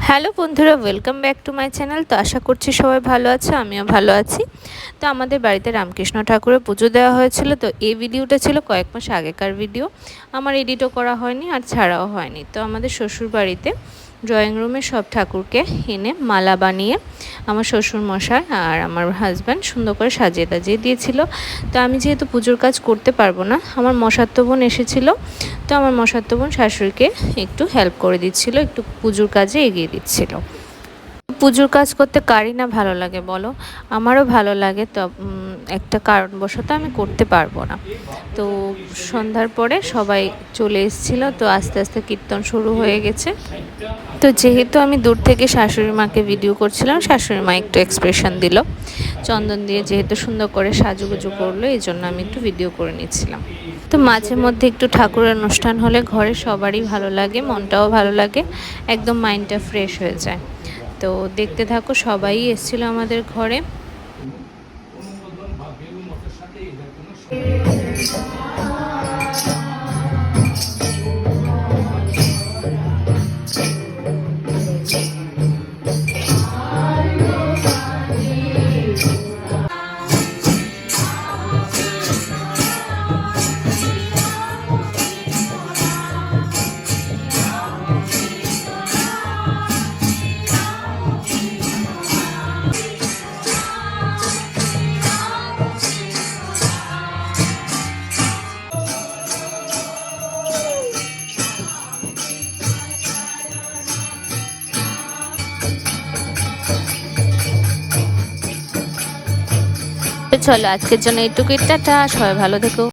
Hello বন্ধুরা, welcome back to my channel. তো আশা করছি সবাই ভালো আছে, আমিও ভালো আছি। তো আমাদের বাড়িতে রামকৃষ্ণ ঠাকুরের পুজো দেওয়া হয়েছিল। তো এই ভিডিওটা ছিল কয়েক মাস আগেকার ভিডিও, আমার এডিটও করা হয়নি আর ছাড়াও হয়নি। তো আমাদের শ্বশুর বাড়িতে ড্রয়িং রুমে সব ঠাকুরকে এনে মালা বানিয়ে আমার শ্বশুর মশাই আর আমার হাজব্যান্ড সুন্দর করে সাজিয়ে টাজিয়ে দিয়েছিল। তো আমি যেহেতু পুজোর কাজ করতে পারবো না, আমার মশাতো বোন এসেছিলো। তো আমার মশাতো বোন শাশুড়িকে একটু হেল্প করে দিচ্ছিল, একটু পুজোর কাজে এগিয়ে দিচ্ছিল। পুজোর কাজ করতে কারই না ভালো লাগে বলো, আমারও ভালো লাগে। তো একটা কারণবশত আমি করতে পারবো না। তো সন্ধ্যার পরে সবাই চলে এসেছিল, তো আস্তে আস্তে কীর্তন শুরু হয়ে গেছে। তো যেহেতু আমি দূর থেকে শাশুড়ি মাকে ভিডিও করছিলাম, শাশুড়ি মা একটু এক্সপ্রেশন দিল, চন্দন দিয়ে যেহেতু সুন্দর করে সাজুগুজু করলো, এই জন্য আমি একটু ভিডিও করে নিচ্ছিলাম। তো মাঝে মধ্যে একটু ঠাকুরের অনুষ্ঠান হলে ঘরে সবারই ভালো লাগে, মনটাও ভালো লাগে, একদম মাইন্ডটা ফ্রেশ হয়ে যায়। তো দেখতে থাকো, সবাই এসেছিলো আমাদের ঘরে। চলো আজকের জন্য এইটুকুই, টাটা, সবাই ভালো থেকো।